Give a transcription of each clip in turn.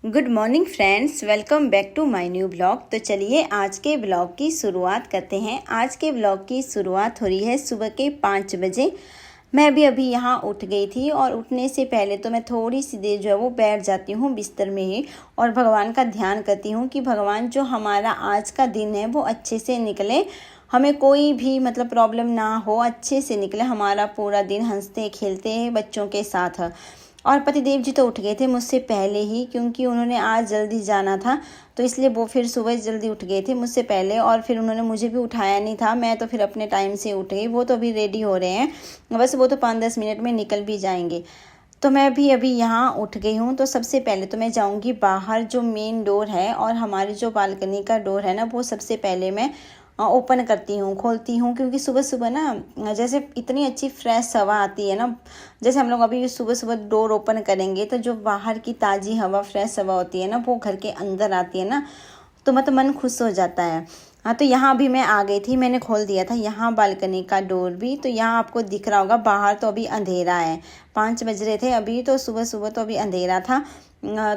Good morning friends, welcome back to my new blog. तो चलिए आज के ब्लॉग की शुरुआत करते हैं। आज के ब्लॉग की शुरुआत हो रही है सुबह के 5 बजे। मैं भी अभी यहाँ उठ गई थी और उठने से पहले तो मैं थोड़ी सी देर जो है वो बैठ जाती हूँ बिस्तर में ही और भगवान का ध्यान करती हूँ कि भगवान जो हमारा आज का दिन है वो अच्छे से निकले, हमें कोई भी प्रॉब्लम ना हो, अच्छे से निकले हमारा पूरा दिन हंसते खेलते बच्चों के साथ। और पतिदेव जी तो उठ गए थे मुझसे पहले ही, क्योंकि उन्होंने आज जल्दी जाना था तो इसलिए वो फिर सुबह जल्दी उठ गए थे मुझसे पहले। और फिर उन्होंने मुझे भी उठाया नहीं था, मैं तो फिर अपने टाइम से उठ गई। वो तो अभी रेडी हो रहे हैं, बस वो तो 5-10 मिनट में निकल भी जाएंगे। तो मैं भी अभी यहाँ उठ गई हूँ। तो सबसे पहले तो मैं जाऊँगी बाहर, जो मेन डोर है और हमारी जो बालकनी का डोर है ना, वो सबसे पहले मैं ओपन करती हूँ, खोलती हूँ। क्योंकि सुबह सुबह ना जैसे इतनी अच्छी फ्रेश हवा आती है ना, जैसे हम लोग अभी सुबह सुबह डोर ओपन करेंगे तो जो बाहर की ताज़ी हवा, फ्रेश हवा होती है ना, वो घर के अंदर आती है ना, तो मन खुश हो जाता है। हाँ, तो यहाँ अभी मैं आ गई थी, मैंने खोल दिया था यहाँ बालकनी का डोर भी। तो यहाँ आपको दिख रहा होगा, बाहर तो अभी अंधेरा है, 5 बज रहे थे अभी, तो सुबह सुबह तो अभी अंधेरा था।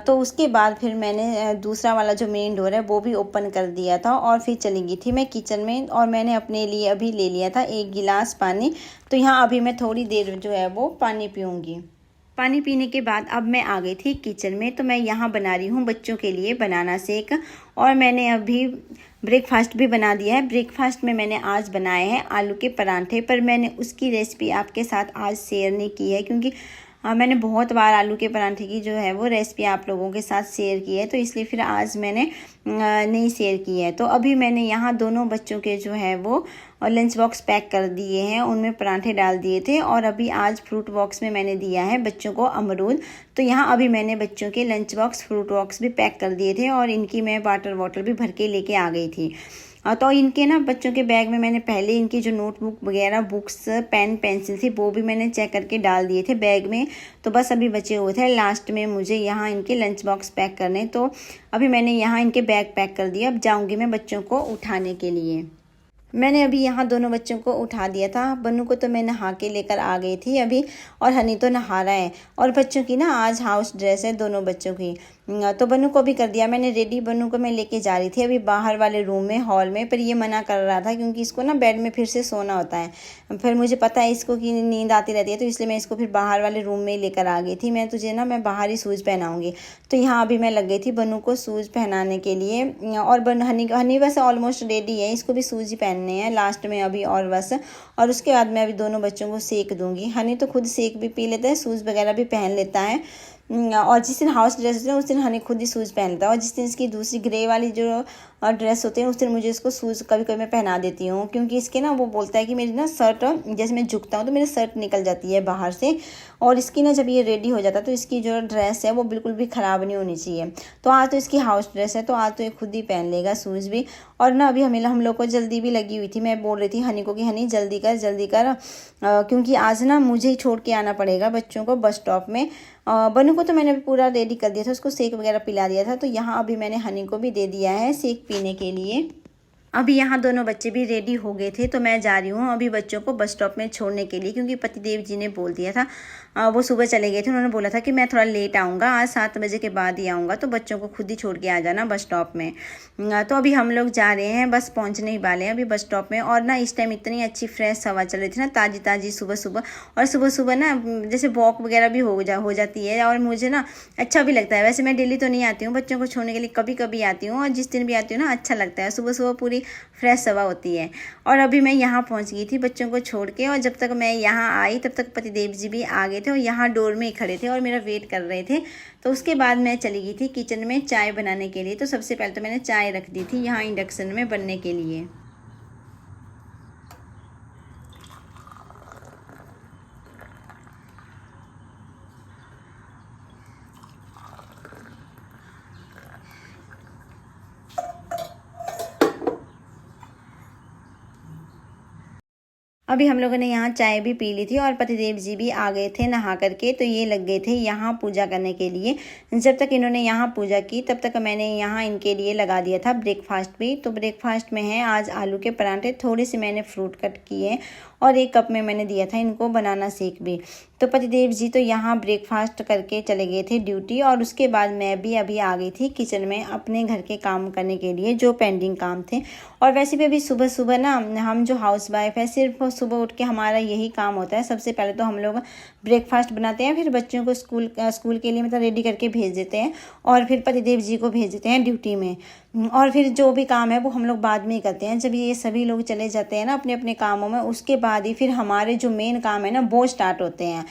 तो उसके बाद फिर मैंने दूसरा वाला जो मेन डोर है वो भी ओपन कर दिया था और फिर चली गई थी मैं किचन में। और मैंने अपने लिए अभी ले लिया था 1 गिलास पानी। तो यहाँ अभी मैं थोड़ी देर जो है वो पानी पीऊँगी। पानी पीने के बाद अब मैं आ गई थी किचन में। तो मैं यहाँ बना रही हूँ बच्चों के लिए बनाना शेक, और मैंने अभी ब्रेकफास्ट भी बना दिया है। ब्रेकफास्ट में मैंने आज बनाए हैं आलू के परांठे, पर मैंने उसकी रेसिपी आपके साथ आज शेयर नहीं की है, क्योंकि मैंने बहुत बार आलू के परांठे की जो है वो रेसिपी आप लोगों के साथ शेयर की है, तो इसलिए फिर आज मैंने नहीं शेयर की है। तो अभी मैंने यहाँ दोनों बच्चों के जो है वो लंच बॉक्स पैक कर दिए हैं, उनमें परांठे डाल दिए थे। और अभी आज फ्रूट बॉक्स में मैंने दिया है बच्चों को अमरूद। तो यहाँ अभी मैंने बच्चों के लंच बॉक्स, फ्रूट बॉक्स भी पैक कर दिए थे और इनकी मैं वाटर बॉटल भी भर के लेके आ गई थी। तो इनके ना बच्चों के बैग में मैंने पहले इनकी जो नोटबुक वगैरह, बुक्स, पेन, पेंसिल थी, वो भी मैंने चेक करके डाल दिए थे बैग में। तो बस अभी बचे हुए थे लास्ट में मुझे यहाँ इनके लंच बॉक्स पैक करने। तो अभी मैंने यहाँ इनके बैग पैक कर दिया। अब जाऊँगी मैं बच्चों को उठाने के लिए। मैंने अभी यहाँ दोनों बच्चों को उठा दिया था। बन्नू को तो मैं नहा के लेकर आ गई थी अभी, और हनी तो नहा रहा है। और बच्चों की ना आज हाउस ड्रेस है दोनों बच्चों की, तो बन्नू को भी कर दिया मैंने रेडी। बन्नू को मैं लेके जा रही थी अभी बाहर वाले रूम में, हॉल में, पर ये मना कर रहा था क्योंकि इसको ना बेड में फिर से सोना होता है। फिर मुझे पता है इसको कि नींद आती रहती है, तो इसलिए मैं इसको फिर बाहर वाले रूम में लेकर आ गई थी। मैं तुझे ना मैं बाहर ही शूज़ पहनाऊँगी। तो यहाँ अभी मैं लग गई थी बन्नू को शूज़ पहनाने के लिए। और हनी बस ऑलमोस्ट रेडी है, इसको भी शूज़ ही पहनने हैं लास्ट में अभी, और बस। और उसके बाद मैं अभी दोनों बच्चों को सेक दूंगी। हनी तो खुद सेक भी पी लेता है, शूज़ वगैरह भी पहन लेता है। और जिस दिन हाउस ड्रेस होते हैं उस दिन हनी खुद ही शूज़ पहन लेता है, और जिस दिन इसकी दूसरी ग्रे वाली जो ड्रेस होते हैं उस दिन मुझे इसको शूज़ कभी कभी मैं पहना देती हूँ, क्योंकि इसके ना वो बोलता है कि मेरी ना शर्ट, जैसे मैं झुकता हूँ तो मेरी शर्ट निकल जाती है बाहर से। और इसकी ना जब ये रेडी हो जाता है तो इसकी जो ड्रेस है वो बिल्कुल भी ख़राब नहीं होनी चाहिए। तो आज तो इसकी हाउस ड्रेस है, तो आज तो ये खुद ही पहन लेगा शूज़ भी। और ना अभी हम लोग को जल्दी भी लगी हुई थी। मैं बोल रही थी हनी को कि हनी जल्दी कर जल्दी कर, क्योंकि आज ना मुझे ही छोड़ के आना पड़ेगा बच्चों को बस स्टॉप में। बन्नू को तो मैंने पूरा रेडी कर दिया था, उसको शेक वगैरह पिला दिया था। तो यहाँ अभी मैंने हनी को भी दे दिया है शेक पीने के लिए। अभी यहाँ दोनों बच्चे भी रेडी हो गए थे, तो मैं जा रही हूँ अभी बच्चों को बस स्टॉप में छोड़ने के लिए, क्योंकि पतिदेव जी ने बोल दिया था, वो सुबह चले गए थे, उन्होंने बोला था कि मैं थोड़ा लेट आऊँगा, आज 7 बजे के बाद ही आऊँगा, तो बच्चों को खुद ही छोड़ के आ जाना बस स्टॉप में। तो अभी हम लोग जा रहे हैं, बस पहुँचने ही वाले हैं अभी बस स्टॉप में। और ना इस टाइम इतनी अच्छी फ्रेश हवा चल रही थी ना, ताज़ी ताज़ी सुबह सुबह। और सुबह सुबह ना जैसे वॉक वगैरह भी हो जाती है, और मुझे ना अच्छा भी लगता है। वैसे मैं डेली तो नहीं आती हूँ बच्चों को छोड़ने के लिए, कभी कभी आती हूँ, और जिस दिन भी आती हूँ ना अच्छा लगता है। सुबह सुबह पूरी फ्रेश हवा होती है। और अभी मैं यहाँ पहुँच गई थी बच्चों को छोड़ के, और जब तक मैं यहाँ आई तब तक पतिदेव जी भी आ गए थे और यहाँ डोर में ही खड़े थे और मेरा वेट कर रहे थे। तो उसके बाद मैं चली गई थी किचन में चाय बनाने के लिए। तो सबसे पहले तो मैंने चाय रख दी थी यहाँ इंडक्शन में बनने के लिए। अभी हम लोगों ने यहाँ चाय भी पी ली थी और पतिदेव जी भी आ गए थे नहा करके। तो ये लग गए थे यहाँ पूजा करने के लिए। जब तक इन्होंने यहाँ पूजा की तब तक मैंने यहाँ इनके लिए लगा दिया था ब्रेकफास्ट भी। तो ब्रेकफास्ट में है आज आलू के परांठे, थोड़े से मैंने फ्रूट कट किए और 1 कप में मैंने दिया था इनको बनाना शेक भी। तो पतिदेव जी तो यहाँ ब्रेकफास्ट करके चले गए थे ड्यूटी, और उसके बाद मैं भी अभी आ गई थी किचन में अपने घर के काम करने के लिए, जो पेंडिंग काम थे। और वैसे भी अभी सुबह सुबह ना हम जो हाउस वाइफ है सिर्फ सुबह उठ के हमारा यही काम होता है। सबसे पहले तो हम लोग ब्रेकफास्ट बनाते हैं, फिर बच्चों को स्कूल के लिए मतलब रेडी करके भेज देते हैं, और फिर पतिदेव जी को भेज देते हैं ड्यूटी में। और फिर जो भी काम है वो हम लोग बाद में ही करते हैं। जब ये सभी लोग चले जाते हैं ना अपने अपने कामों में, उसके बाद ही फिर हमारे जो मेन काम है ना वो स्टार्ट होते हैं।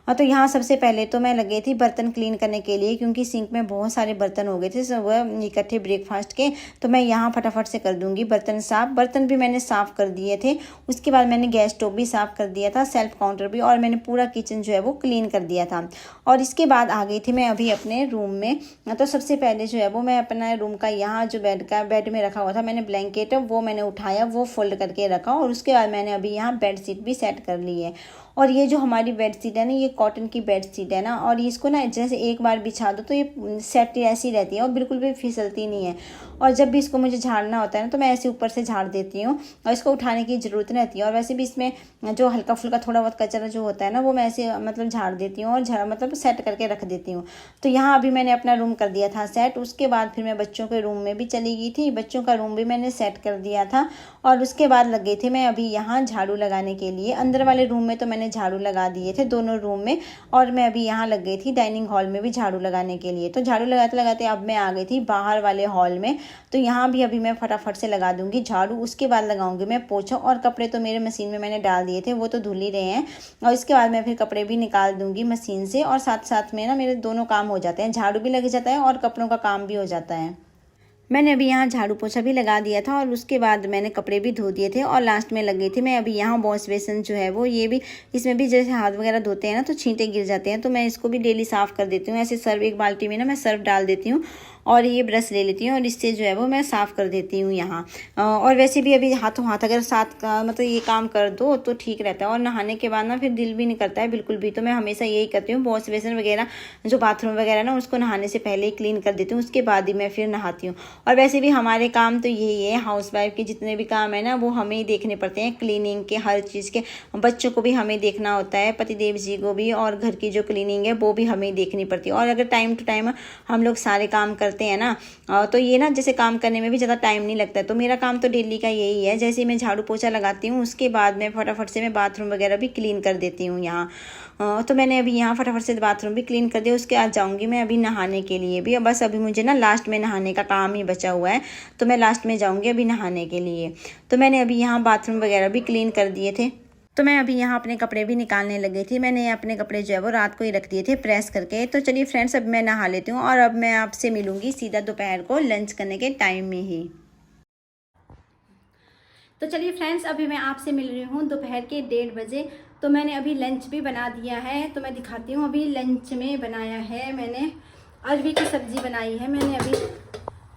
तो यहाँ सबसे पहले तो मैं लगी थी बर्तन क्लीन करने के लिए, क्योंकि सिंक में बहुत सारे बर्तन हो गए थे सुबह इकट्ठे ब्रेकफास्ट के। तो मैं यहाँ फटाफट से कर दूंगी बर्तन साफ़। बर्तन भी मैंने साफ़ कर दिए थे, उसके बाद मैंने गैस स्टोव भी साफ़ कर दिया था, सेल्फ काउंटर भी, और मैंने पूरा किचन जो है वो क्लीन कर दिया था। और इसके बाद आ गई थी मैं अभी अपने रूम में। तो सबसे पहले जो है वो मैं अपना रूम का यहाँ जो बेड में रखा हुआ था मैंने ब्लैंकेट, वो मैंने उठाया, वो फोल्ड करके रखा, और उसके बाद मैंने अभी यहाँ बेडशीट भी सेट कर ली है। और ये जो हमारी बेडशीट है ना, ये कॉटन की बेडशीट है ना, और इसको ना जैसे एक बार बिछा दो तो ये सेट ऐसी रहती है और बिल्कुल भी फिसलती नहीं है। और जब भी इसको मुझे झाड़ना होता है ना तो मैं ऐसे ऊपर से झाड़ देती हूँ, और इसको उठाने की ज़रूरत नहीं रहती है। और वैसे भी इसमें जो हल्का फुल्का थोड़ा बहुत कचरा जो होता है ना वो मैं ऐसे मतलब झाड़ देती हूँ, और मतलब सेट करके रख देती हूँ। तो यहाँ अभी मैंने अपना रूम कर दिया था सेट। उसके बाद फिर मैं बच्चों के रूम में भी चली गई थी, बच्चों का रूम भी मैंने सेट कर दिया था। और उसके बाद लग गई थी मैं अभी यहाँ झाड़ू लगाने के लिए। अंदर वाले रूम में तो मैंने झाड़ू लगा दिए थे दोनों रूम में, और मैं अभी यहाँ लग गई थी डाइनिंग हॉल में भी झाड़ू लगाने के लिए। तो झाड़ू लगाते लगाते अब मैं आ गई थी बाहर वाले हॉल में। तो यहाँ भी अभी मैं फटाफट से लगा दूंगी झाड़ू, उसके बाद लगाऊंगी मैं पोछा। और कपड़े तो मेरे मशीन में मैंने डाल दिए थे, वो तो धुल ही रहे हैं, और इसके बाद मैं फिर कपड़े भी निकाल दूंगी मशीन से। और साथ साथ में ना मेरे दोनों काम हो जाते हैं, झाड़ू भी लग जाता है और कपड़ों का काम भी हो जाता है। मैंने अभी यहाँ झाड़ू पोछा भी लगा दिया था, और उसके बाद मैंने कपड़े भी धो दिए थे, और लास्ट में लग गई थी मैं अभी यहाँ वॉश बेसिन जो है वो, ये भी इसमें भी जैसे हाथ वगैरह धोते हैं ना तो छींटे गिर जाते हैं, तो मैं इसको भी डेली साफ़ कर देती हूँ। ऐसे सर्फ एक बाल्टी में ना मैं सर्फ डाल देती हूँ, और ये ब्रश ले लेती हूँ, और इससे जो है वो मैं साफ़ कर देती हूँ यहाँ। और वैसे भी अभी हाथों हाथ अगर साथ मतलब ये काम कर दो तो ठीक रहता है। और नहाने के बाद ना फिर दिल भी नहीं करता है बिल्कुल भी, तो मैं हमेशा यही करती हूँ, वॉश बेसिन वगैरह जो बाथरूम वगैरह ना उसको नहाने से पहले ही क्लीन कर देती हूँ, उसके बाद ही मैं फिर नहाती हूँ। और वैसे भी हमारे काम तो यही है, हाउसवाइफ के जितने भी काम है ना वो हमें ही देखने पड़ते हैं, क्लीनिंग के हर चीज़ के। बच्चों को भी हमें देखना होता है, पतिदेव जी को भी, और घर की जो क्लीनिंग है वो भी हमें देखनी पड़ती है। और अगर टाइम टू टाइम हम लोग सारे काम करते हैं ना तो ये ना जैसे काम करने में भी ज़्यादा टाइम नहीं लगता है। तो मेरा काम तो डेली का यही है, जैसे मैं झाड़ू पोछा लगाती हूँ उसके बाद मैं फटाफट से मैं बाथरूम वगैरह भी क्लीन कर देती हूँ यहाँ। तो मैंने अभी यहाँ फटाफट से बाथरूम भी क्लीन कर दिया। उसके बाद जाऊँगी मैं अभी नहाने के लिए भी, बस अभी मुझे ना लास्ट में नहाने का काम ही बचा हुआ है, तो मैं लास्ट में जाऊँगी अभी नहाने के लिए। तो मैंने अभी यहाँ बाथरूम वगैरह भी क्लीन कर दिए थे। तो मैं अभी यहाँ अपने कपड़े भी निकालने लग गई थी। मैंने अपने कपड़े जो है वो रात को ही रख दिए थे प्रेस करके। तो चलिए फ्रेंड्स, अब मैं नहा लेती हूँ, और अब मैं आपसे मिलूँगी सीधा दोपहर को लंच करने के टाइम में ही। तो चलिए फ्रेंड्स, अभी मैं आपसे मिल रही हूँ दोपहर के 1:30 बजे। तो मैंने अभी लंच भी बना दिया है, तो मैं दिखाती हूँ। अभी लंच में बनाया है मैंने अरबी की सब्ज़ी बनाई है मैंने अभी,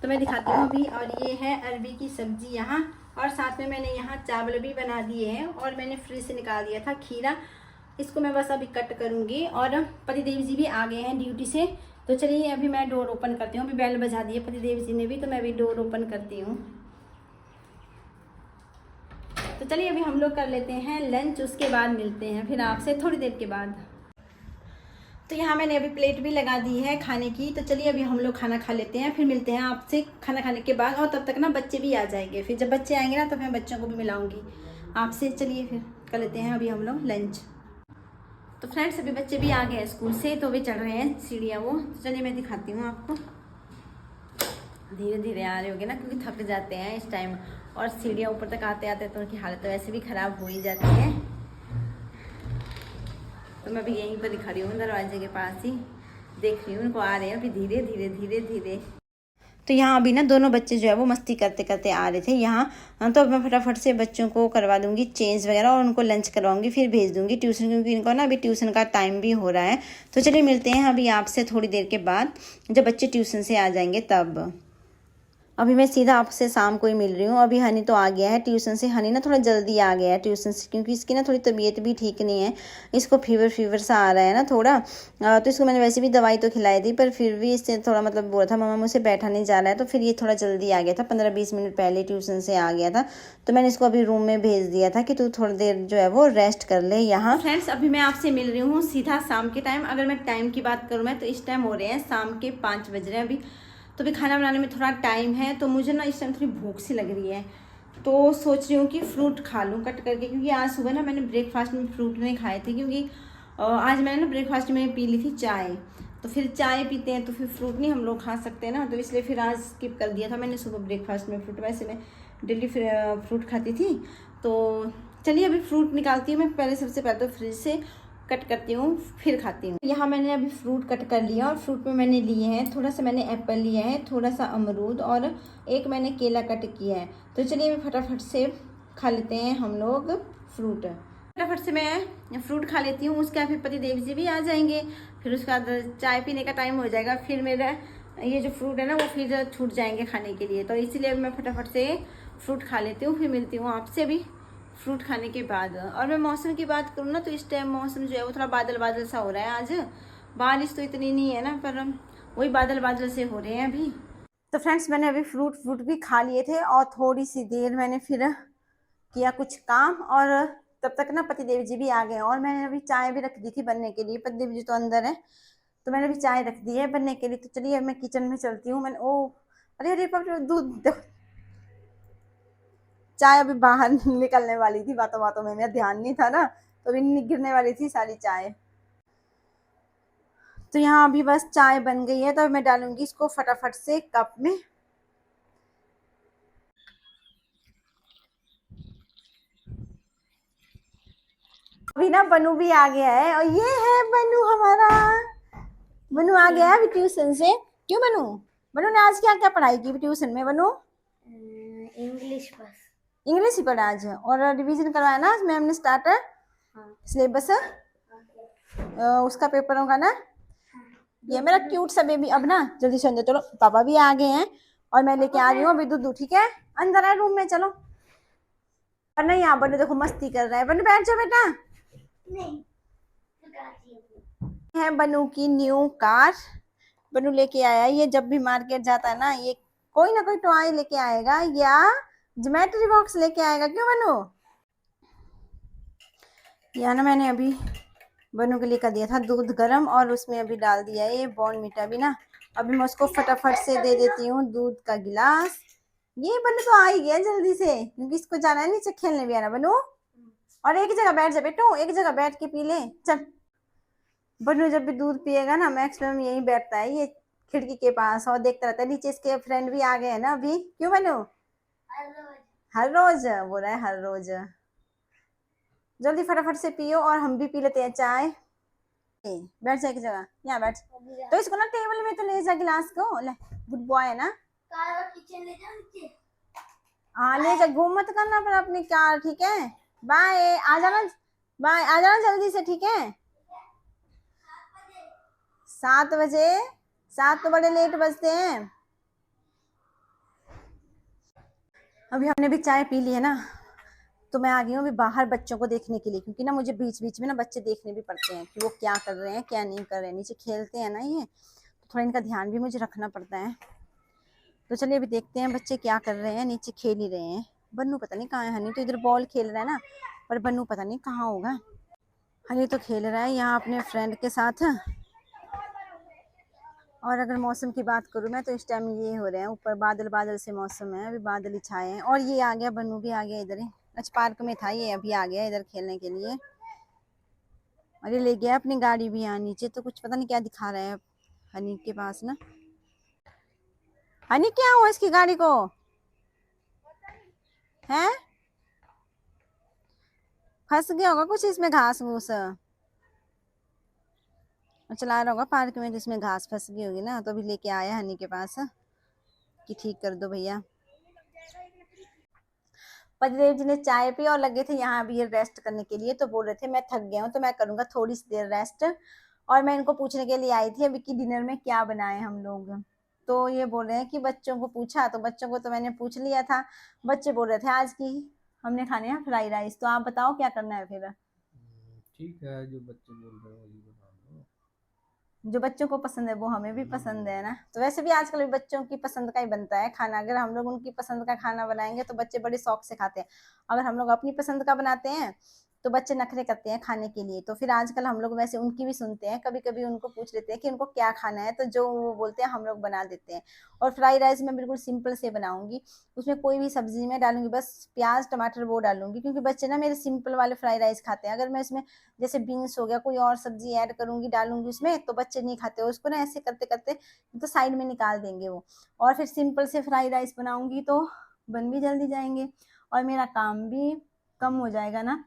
तो मैं दिखाती हूँ अभी। और ये है अरबी की सब्ज़ी यहाँ, और साथ में मैंने यहाँ चावल भी बना दिए हैं, और मैंने फ्रिज से निकाल दिया था खीरा, इसको मैं बस अभी कट करूँगी। और पतिदेव जी भी आ गए हैं ड्यूटी से, तो चलिए अभी मैं डोर ओपन करती हूँ। अभी बेल बजा दी है पतिदेव जी ने भी, तो मैं अभी डोर ओपन करती हूँ। तो चलिए अभी हम लोग कर लेते हैं लंच, उसके बाद मिलते हैं फिर आपसे थोड़ी देर के बाद। तो यहाँ मैंने अभी प्लेट भी लगा दी है खाने की। तो चलिए अभी हम लोग खाना खा लेते हैं, फिर मिलते हैं आपसे खाना खाने के बाद। और तब तक ना बच्चे भी आ जाएंगे, फिर जब बच्चे आएंगे ना तो मैं बच्चों को भी मिलाऊंगी आपसे। चलिए फिर कर लेते हैं अभी हम लोग लंच। तो फ्रेंड्स, अभी बच्चे भी आ गए हैं स्कूल से, तो वे चढ़ रहे हैं सीढ़ियाँ वो। तो चलिए मैं दिखाती हूँ आपको। धीरे धीरे आ रहे होंगे ना, क्योंकि थक जाते हैं इस टाइम, और सीढ़ियाँ ऊपर तक आते आते तो उनकी हालत तो वैसे भी ख़राब हो ही जाती है। तो मैं अभी यहीं पर दिखा रही हूँ, दरवाजे के पास ही देख रही हूँ, उनको आ रहे हैं अभी धीरे धीरे धीरे धीरे। तो यहाँ अभी ना दोनों बच्चे जो है वो मस्ती करते करते आ रहे थे यहाँ। तो अब मैं फटाफट से बच्चों को करवा दूंगी चेंज वगैरह, और उनको लंच करवाऊंगी, फिर भेज दूंगी ट्यूशन, क्योंकि इनको ना अभी ट्यूशन का टाइम भी हो रहा है। तो चलिए मिलते हैं अभी आपसे थोड़ी देर के बाद, जब बच्चे ट्यूशन से आ जाएंगे तब। अभी मैं सीधा आपसे शाम को ही मिल रही हूँ। अभी हनी तो आ गया है ट्यूशन से। हनी ना थोड़ा जल्दी आ गया है ट्यूशन से, क्योंकि इसकी ना थोड़ी तबीयत भी ठीक नहीं है। इसको फीवर सा आ रहा है ना थोड़ा। तो इसको मैंने वैसे भी दवाई तो खिलाई थी, पर फिर भी इससे थोड़ा मतलब बोला था मम्मा मुझसे बैठा नहीं जा रहा है, तो फिर ये थोड़ा जल्दी आ गया था, 15-20 मिनट पहले ट्यूशन से आ गया था। तो मैंने इसको अभी रूम में भेज दिया था कि तू थोड़ी देर जो है वो रेस्ट कर ले यहाँ। फ्रेंड्स, अभी मैं आपसे मिल रही हूँ सीधा शाम के टाइम। अगर मैं टाइम की बात करूँ मैं, तो इस टाइम हो रहे हैं शाम के 5 बज रहे हैं अभी। तो अभी खाना बनाने में थोड़ा टाइम है, तो मुझे ना इस टाइम थोड़ी भूख सी लग रही है। तो सोच रही हूँ कि फ्रूट खा लूँ कट करके, क्योंकि आज सुबह ना मैंने ब्रेकफास्ट में फ्रूट नहीं खाए थे, क्योंकि आज मैंने ना ब्रेकफास्ट में पी ली थी चाय। तो फिर चाय पीते हैं तो फिर फ्रूट नहीं हम लोग खा सकते ना, तो इसलिए फिर आज स्किप कर दिया था मैंने सुबह ब्रेकफास्ट में फ्रूट। वैसे मैं डेली फ्रूट खाती थी। तो चलिए अभी फ्रूट निकालती हूँ मैं। पहले सबसे पहले तो फ्रिज से कट करती हूँ, फिर खाती हूँ। यहाँ मैंने अभी फ्रूट कट कर लिया, और फ्रूट में मैंने लिए हैं थोड़ा सा, मैंने एप्पल लिया है, थोड़ा सा अमरूद, और एक मैंने केला कट किया है। तो चलिए फटाफट से खा लेते हैं हम लोग फ्रूट। फटाफट से मैं फ्रूट खा लेती हूँ, उसके बाद फिर पति देव जी भी आ जाएंगे। फिर उसके बाद चाय पीने का टाइम हो जाएगा, फिर मेरा ये जो फ्रूट है ना वो फिर छूट जाएंगे खाने के लिए। तो इसीलिए मैं फटाफट से फ्रूट खा लेती हूँ, फिर मिलती हूँ आपसे भी फ्रूट खाने के बाद। और मैं मौसम की बात करूँ ना, तो इस टाइम मौसम जो है वो थोड़ा बादल बादल सा हो रहा है। आज बारिश तो इतनी नहीं है ना, पर वही बादल बादल से हो रहे हैं अभी। तो फ्रेंड्स, मैंने अभी फ्रूट भी खा लिए थे, और थोड़ी सी देर मैंने फिर किया कुछ काम, और तब तक ना पति देव जी भी आ गए। और मैंने अभी चाय भी रख दी थी बनने के लिए। पति देव जी तो अंदर है, तो मैंने अभी चाय रख दी है बनने के लिए। तो चलिए मैं किचन में चलती हूँ। मैंने अरे अरे बाप रे, दूध, चाय अभी बाहर निकलने वाली थी, बातों बातों में मेरा ध्यान नहीं था ना, तो अभी गिरने वाली थी सारी चाय। तो यहाँ अभी बस चाय बन गई है, तो मैं डालूंगी इसको फटाफट से कप में। अभी ना बनू भी आ गया है, और ये है बनू हमारा। बनू आ गया है अभी ट्यूशन से। क्यों बनू? बनू ने आज क्या क्या पढ़ाई की ट्यूशन में बनू? इंग्लिश बस। इंग्लिश ही पढ़ा आज, और रिवीजन करवाया ना मैम ने स्टार्ट सिलेबस उसका पेपर होगा ना। ये मेरा क्यूट सा बेबी अब ना जल्दी से अंदर चलो, पापा भी आ गए हैं, और मैं लेके आ रही हूँ अभी दूध। ठीक है, अंदर है रूम में, चलो। और नहीं, यहाँ बनू देखो मस्ती कर रहा है। बनू बैठ जाओ बेटा। नहीं, है बनू की न्यू कार। बनू लेके आया, ये जब भी मार्केट जाता है ना, ये कोई ना कोई टॉय लेके आएगा, या ज्योमेट्री बॉक्स लेके आएगा। क्यों बनू? या ना मैंने अभी बनू के लिए कर दिया था दूध गर्म, और उसमें अभी डाल दिया है ये बॉर्नवीटा भी ना। अभी मैं उसको फटाफट से दे देती हूँ दूध का गिलास। ये बनू तो आ ही गया जल्दी से, क्योंकि इसको जाना है नीचे खेलने भी आना बनू। और एक जगह बैठ जा बेटू, एक जगह बैठ के पी ले, चल। बनू जब भी दूध पिएगा ना, मैक्सिमम यही बैठता है ये खिड़की के पास, और देखता रहता है नीचे। इसके फ्रेंड भी आ गए हैं ना अभी। क्यों बनू? हर रोज बोल रहा है, हर रोज। जल्दी फटाफट से पियो, और हम भी पी लेते हैं चाय। बैठ जा एक जगह, यहाँ बैठ। तो इसको ना टेबल में तो ले जा गिलास को, ले। गुड बॉय है ना। किचन ले जा नीचे। हाँ ले जा, घूम मत करना पर अपनी कार, ठीक है। बाय, आ जाना। बाय, आ जाना जल्दी से, ठीक है। 7 बजे? 7 तो बड़े लेट बजते हैं। अभी हमने भी चाय पी ली है ना, तो मैं आ गई हूँ अभी बाहर बच्चों को देखने के लिए, क्योंकि ना मुझे बीच बीच में ना बच्चे देखने भी पड़ते हैं कि वो क्या कर रहे हैं क्या नहीं कर रहे हैं। नीचे खेलते हैं ना ये, तो थोड़ा इनका ध्यान भी मुझे रखना पड़ता है। तो चलिए अभी देखते हैं बच्चे क्या कर रहे हैं। नीचे खेल ही रहे हैं। बन्नू पता नहीं कहाँ है। हनी तो इधर बॉल खेल रहा है ना, पर बन्नू पता नहीं कहाँ होगा। हनी तो खेल रहा है यहाँ अपने फ्रेंड के साथ। और अगर मौसम की बात करूँ मैं, तो इस टाइम ये हो रहे हैं ऊपर बादल बादल से मौसम है, अभी बादल ही छाए हैं। और ये आ गया, बनू भी आ गया इधर ही। अच्छा, पार्क में था ये, अभी आ गया इधर खेलने के लिए। और ये ले गया अपनी गाड़ी भी यहाँ नीचे, तो कुछ पता नहीं क्या दिखा रहा है हनी के पास ना। हनी क्या हुआ इसकी गाड़ी को? है फंस गया होगा कुछ इसमें, घास घूस चला रहा होगा पार्क में, तो इसमें घास फंस गई होगी ना। तो अभी लेके आया हनी के पास कि ठीक कर दो भैया। पतिदेव जी ने चाय पी और लगे थे यहाँ अभी ये रेस्ट करने के लिए। तो बोल रहे थे मैं थक गया हूँ, तो मैं करूंगा थोड़ी सी देर रेस्ट। और मैं इनको पूछने के लिए आई थी अभी कि डिनर में क्या बनाए हम लोग। तो ये बोल रहे हैं कि बच्चों को पूछा, तो बच्चों को तो मैंने पूछ लिया था। बच्चे बोल रहे थे आज की हमने खाने हैं फ्राई राइस। तो आप बताओ क्या करना है फिर। ठीक है, जो बच्चे बोल रहे हो वही बना दो। जो बच्चों को पसंद है वो हमें भी पसंद है ना। तो वैसे भी आजकल बच्चों की पसंद का ही बनता है खाना। अगर हम लोग उनकी पसंद का खाना बनाएंगे तो बच्चे बड़े शौक से खाते हैं। अगर हम लोग अपनी पसंद का बनाते हैं तो बच्चे नखरे करते हैं खाने के लिए। तो फिर आजकल हम लोग वैसे उनकी भी सुनते हैं, कभी कभी उनको पूछ लेते हैं कि उनको क्या खाना है, तो जो वो बोलते हैं हम लोग बना देते हैं। और फ्राई राइस मैं बिल्कुल सिंपल से बनाऊंगी। उसमें कोई भी सब्जी मैं डालूंगी, बस प्याज टमाटर वो डालूंगी, क्योंकि बच्चे ना मेरे सिंपल वाले फ्राई राइस खाते हैं। अगर मैं इसमें जैसे बीन्स हो गया, कोई और सब्जी ऐड करूंगी डालूंगी उसमें, तो बच्चे नहीं खाते। उसको ना ऐसे करते करते तो साइड में निकाल देंगे वो। और फिर सिंपल से फ्राई राइस बनाऊंगी तो बन भी जल्दी जाएंगे और मेरा काम भी कम हो जाएगा ना।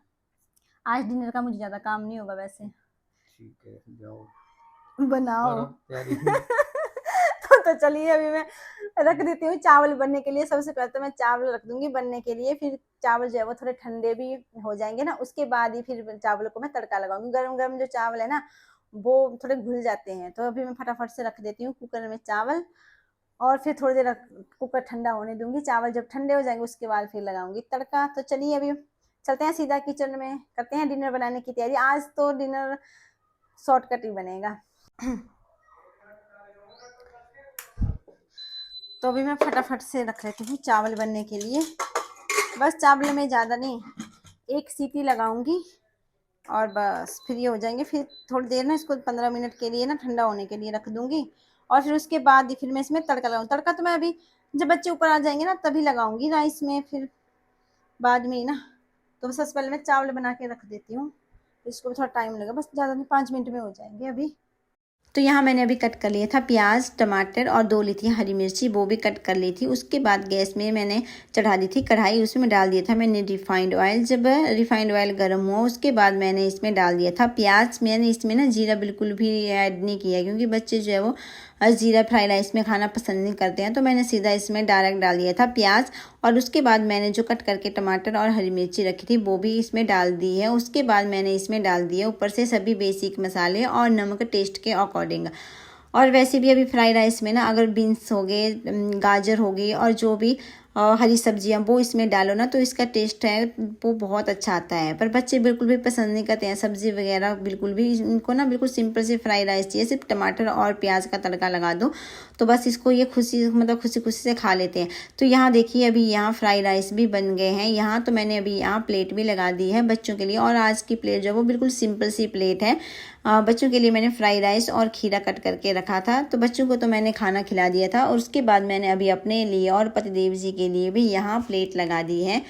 आज डिनर का मुझे ज़्यादा काम नहीं होगा वैसे। ठीक है, जाओ बनाओ। करो तैयारी। तो चलिए अभी मैं रख देती हूँ चावल बनने के लिए। सबसे पहले तो मैं चावल रख दूंगी बनने के लिए, फिर चावल जो है वो थोड़े ठंडे भी हो जाएंगे ना, उसके बाद ही फिर चावल को मैं तड़का लगाऊंगी। गरम गरम जो चावल है ना वो थोड़े घुल जाते हैं। तो अभी मैं फटाफट से रख देती हूँ कुकर में चावल, और फिर थोड़ी देर कुकर ठंडा होने दूंगी। चावल जब ठंडे हो जाएंगे उसके बाद फिर लगाऊंगी तड़का। तो चलिए अभी चलते हैं सीधा किचन में, करते हैं डिनर बनाने की तैयारी। आज तो डिनर शॉर्टकट ही बनेगा। तो अभी मैं फटाफट से रख लेती हूँ चावल बनने के लिए। बस चावल में ज़्यादा नहीं, एक सीटी लगाऊंगी और बस फिर ये हो जाएंगे। फिर थोड़ी देर ना इसको 15 मिनट के लिए ना ठंडा होने के लिए रख दूंगी, और फिर उसके बाद ही फिर मैं इसमें तड़का लगाऊंगी। तड़का तो मैं अभी जब बच्चे ऊपर आ जाएंगे ना तभी लगाऊंगी राइस में, फिर बाद में ही ना। तो सबसे पहले मैं चावल बना के रख देती हूँ। इसको भी थोड़ा टाइम लगेगा, बस ज़्यादा नहीं, 5 मिनट में हो जाएंगे अभी। तो यहाँ मैंने अभी कट कर लिया था प्याज टमाटर, और 2 ली थी हरी मिर्ची, वो भी कट कर ली थी। उसके बाद गैस में मैंने चढ़ा दी थी कढ़ाई, उसमें डाल दिया था मैंने रिफाइंड ऑयल। जब रिफाइंड ऑयल गर्म हुआ उसके बाद मैंने इसमें डाल दिया था प्याज। मैंने इसमें ना जीरा बिल्कुल भी ऐड नहीं किया, क्योंकि बच्चे जो है वो जीरा फ्राई राइस में खाना पसंद नहीं करते हैं। तो मैंने सीधा इसमें डायरेक्ट डाल दिया था प्याज, और उसके बाद मैंने जो कट करके टमाटर और हरी मिर्ची रखी थी वो भी इसमें डाल दी है। उसके बाद मैंने इसमें डाल दिए ऊपर से सभी बेसिक मसाले और नमक टेस्ट के अकॉर्डिंग। और वैसे भी अभी फ्राई राइस में ना अगर बीन्स हो गए, गाजर हो गई, और जो भी हरी सब्जियां वो इसमें डालो ना तो इसका टेस्ट है वो बहुत अच्छा आता है। पर बच्चे बिल्कुल भी पसंद नहीं करते हैं सब्जी वगैरह, बिल्कुल भी। इनको ना बिल्कुल सिंपल से फ्राई राइस चाहिए, सिर्फ टमाटर और प्याज का तड़का लगा दो तो बस इसको ये खुशी खुशी से खा लेते हैं। तो यहाँ देखिए अभी यहाँ फ्राई राइस भी बन गए हैं। यहाँ तो मैंने अभी यहाँ प्लेट भी लगा दी है बच्चों के लिए, और आज की प्लेट जो है वो बिल्कुल सिंपल सी प्लेट है। बच्चों के लिए मैंने फ्राई राइस और खीरा कट करके रखा था। तो बच्चों को तो मैंने खाना खिला दिया था, और उसके बाद मैंने अभी अपने लिए और पतिदेव जी के लिए भी यहाँ प्लेट लगा दी है।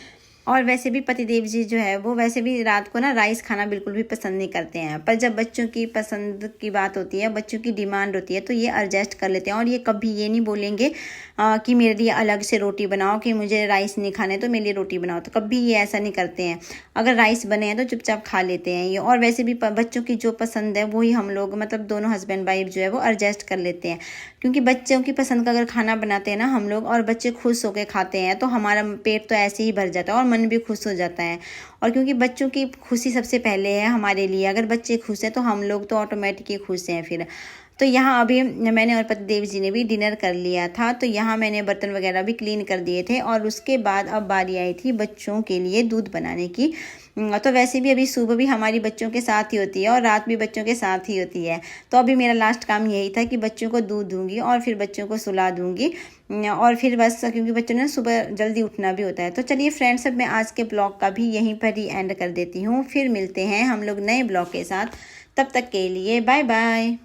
और वैसे भी पतिदेव जी जो है वो वैसे भी रात को ना राइस खाना बिल्कुल भी पसंद नहीं करते हैं, पर जब बच्चों की पसंद की बात होती है, बच्चों की डिमांड होती है, तो ये एडजस्ट कर लेते हैं। और ये कभी ये नहीं बोलेंगे कि मेरे लिए अलग से रोटी बनाओ, कि मुझे राइस नहीं खाने तो मेरे लिए रोटी बनाओ, तो कभी ये ऐसा नहीं करते हैं। अगर राइस बने हैं तो चुपचाप खा लेते हैं ये। और वैसे भी बच्चों की जो पसंद है वही हम लोग मतलब दोनों हस्बैंड वाइफ जो है वो एडजस्ट कर लेते हैं, क्योंकि बच्चों की पसंद का अगर खाना बनाते हैं ना हम लोग और बच्चे खुश होकर खाते हैं तो हमारा पेट तो ऐसे ही भर जाता है और मन भी खुश हो जाता है। और क्योंकि बच्चों की खुशी सबसे पहले है हमारे लिए, अगर बच्चे खुश हैं तो हम लोग तो ऑटोमेटिकली खुश हैं फिर। तो यहाँ अभी मैंने और पतिदेव जी ने भी डिनर कर लिया था, तो यहाँ मैंने बर्तन वगैरह भी क्लीन कर दिए थे। और उसके बाद अब बारी आई थी बच्चों के लिए दूध बनाने की। तो वैसे भी अभी सुबह भी हमारी बच्चों के साथ ही होती है और रात भी बच्चों के साथ ही होती है। तो अभी मेरा लास्ट काम यही था कि बच्चों को दूध दूंगी और फिर बच्चों को सुला दूंगी, और फिर बस क्योंकि बच्चों ने सुबह जल्दी उठना भी होता है। तो चलिए फ्रेंड्स, अब मैं आज के ब्लॉग का भी यहीं पर ही एंड कर देती हूँ। फिर मिलते हैं हम लोग नए ब्लॉग के साथ, तब तक के लिए बाय बाय।